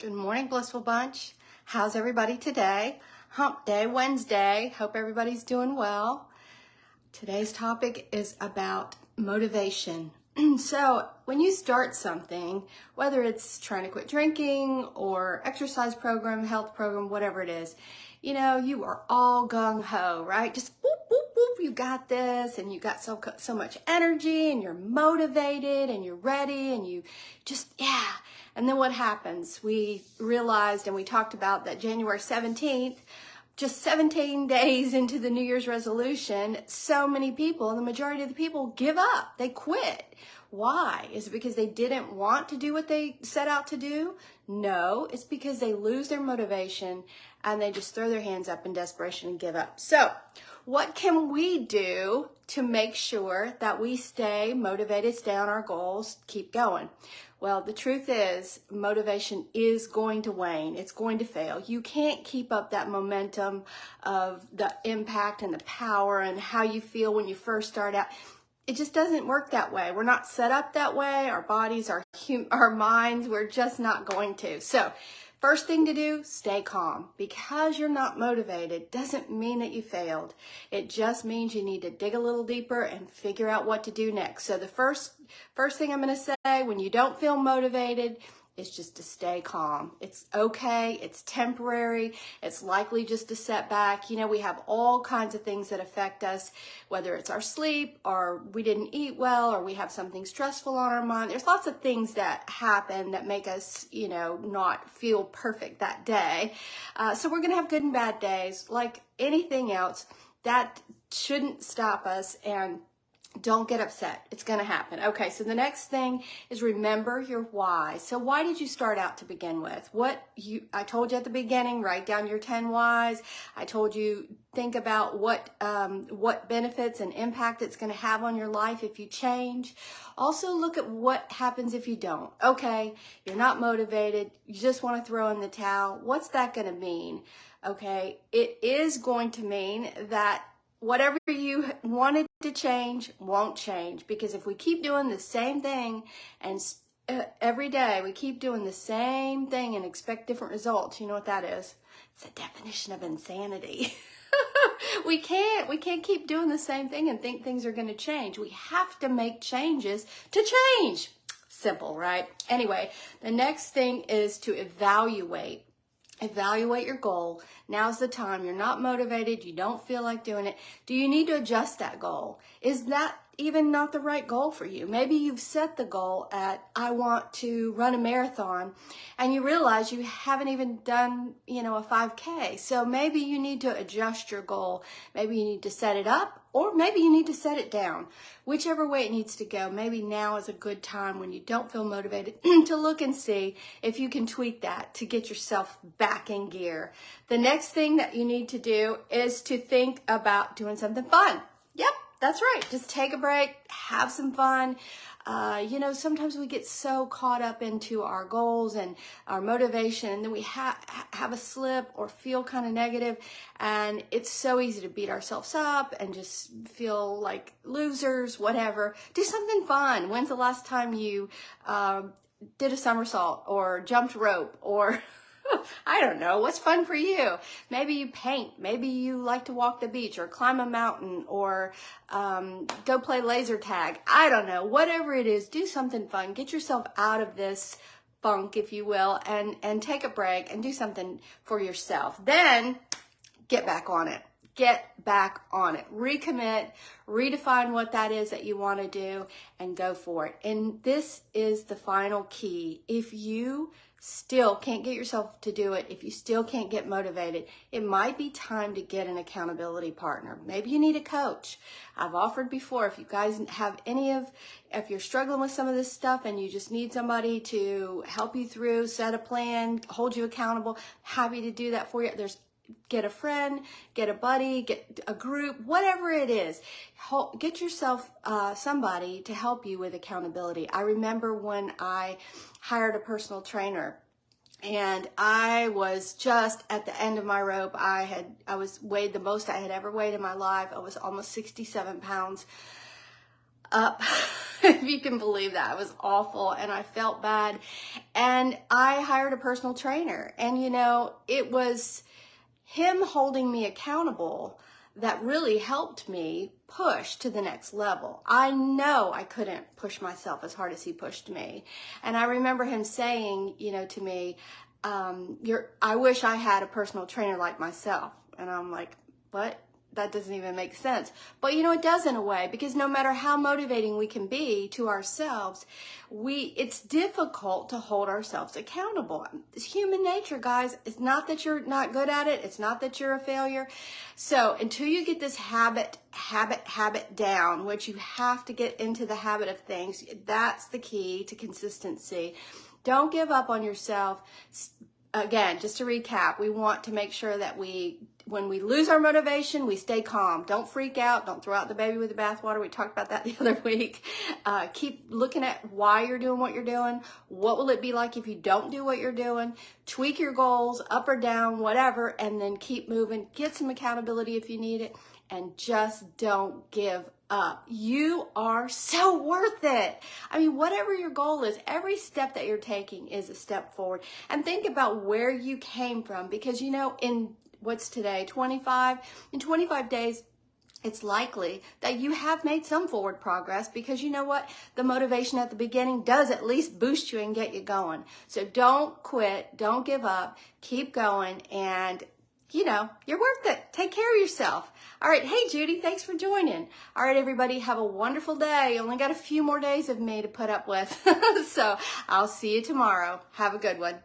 Good morning, Blissful Bunch. How's everybody today? Hump Day, Wednesday. Hope everybody's doing well. Today's topic is about motivation. So when you start something, whether it's trying to quit drinking or exercise program, health program, whatever it is, you are all gung-ho, right? Just boop, boop, boop, you got this, and you got so much energy, and you're motivated, and you're ready, and you just, yeah. And then what happens? We realized, and we talked about that January 17th, just 17 days into the New Year's resolution, so many people, the majority of the people, give up. They quit. Why? Is it because they didn't want to do what they set out to do? No, it's because they lose their motivation and they just throw their hands up in desperation and give up. So, what can we do to make sure that we stay motivated, stay on our goals, keep going? Well, the truth is, motivation is going to wane. It's going to fail. You can't keep up that momentum of the impact and the power and how you feel when you first start out. It just doesn't work that way. We're not set up that way. Our bodies, our minds, we're just not going to. So, first thing to do, stay calm. Because you're not motivated doesn't mean that you failed. It just means you need to dig a little deeper and figure out what to do next. So the first thing I'm going to say when you don't feel motivated is just to stay calm. It's okay. It's temporary. It's likely just a setback. We have all kinds of things that affect us, whether it's our sleep or we didn't eat well or we have something stressful on our mind. There's lots of things that happen that make us, not feel perfect that day. So we're going to have good and bad days like anything else. That shouldn't stop us, and don't get upset. It's going to happen. Okay, so the next thing is remember your why. So why did you start out to begin with? I told you at the beginning, write down your 10 whys. I told you think about what benefits and impact it's going to have on your life if you change. Also look at what happens if you don't. Okay, you're not motivated. You just want to throw in the towel. What's that going to mean? Okay, it is going to mean that whatever you wanted to change won't change, because if we keep doing the same thing and every day we keep doing the same thing and expect different results, you know what that is? It's the definition of insanity. We can't keep doing the same thing and think things are going to change. We have to make changes to change. Simple, right? Anyway, the next thing is to evaluate. Evaluate your goal. Now's the time. You're not motivated. You don't feel like doing it. Do you need to adjust that goal? Is that even not the right goal for you? Maybe you've set the goal at, I want to run a marathon, and you realize you haven't even done, a 5K. So maybe you need to adjust your goal. Maybe you need to set it up, or maybe you need to set it down. Whichever way it needs to go, maybe now is a good time when you don't feel motivated to look and see if you can tweak that to get yourself back in gear. The next thing that you need to do is to think about doing something fun. Yep, that's right. Just take a break, have some fun. Sometimes we get so caught up into our goals and our motivation, and then we have a slip or feel kind of negative, and it's so easy to beat ourselves up and just feel like losers, whatever. Do something fun. When's the last time you did a somersault or jumped rope or I don't know, what's fun for you? Maybe you paint, maybe you like to walk the beach or climb a mountain or go play laser tag. I don't know, whatever it is, do something fun. Get yourself out of this funk, if you will, and take a break and do something for yourself. Then get back on it. Get back on it. Recommit, redefine what that is that you want to do, and go for it. And this is the final key. If you still can't get yourself to do it, if you still can't get motivated, it might be time to get an accountability partner. Maybe you need a coach. I've offered before, if you guys have if you're struggling with some of this stuff and you just need somebody to help you through, set a plan, hold you accountable, happy to do that for you. Get a friend, get a buddy, get a group, whatever it is. Get yourself somebody to help you with accountability. I remember when I hired a personal trainer, and I was just at the end of my rope. I was weighed the most I had ever weighed in my life. I was almost 67 pounds. up. If you can believe that. It was awful and I felt bad. And I hired a personal trainer. And you know, it was him holding me accountable that really helped me push to the next level. I know I couldn't push myself as hard as he pushed me. And I remember him saying, you know, to me, I wish I had a personal trainer like myself. And I'm like, what? That doesn't even make sense. But you know, it does in a way, because no matter how motivating we can be to ourselves, it's difficult to hold ourselves accountable. It's human nature, guys. It's not that you're not good at it. It's not that you're a failure. So until you get this habit down, which you have to get into the habit of things, that's the key to consistency. Don't give up on yourself. Again, just to recap, we want to make sure that when we lose our motivation, we stay calm. Don't freak out. Don't throw out the baby with the bathwater. We talked about that the other week. Keep looking at why you're doing what you're doing. What will it be like if you don't do what you're doing? Tweak your goals, up or down, whatever, and then keep moving. Get some accountability if you need it, and just don't give up. You are so worth it. I mean, whatever your goal is, every step that you're taking is a step forward. And think about where you came from, because you know, in what's today, 25? In 25 days, it's likely that you have made some forward progress, because you know what? The motivation at the beginning does at least boost you and get you going. So don't quit. Don't give up. Keep going. And you know, you're worth it. Take care of yourself. All right. Hey, Judy, thanks for joining. All right, everybody, have a wonderful day. You only got a few more days of me to put up with. So I'll see you tomorrow. Have a good one.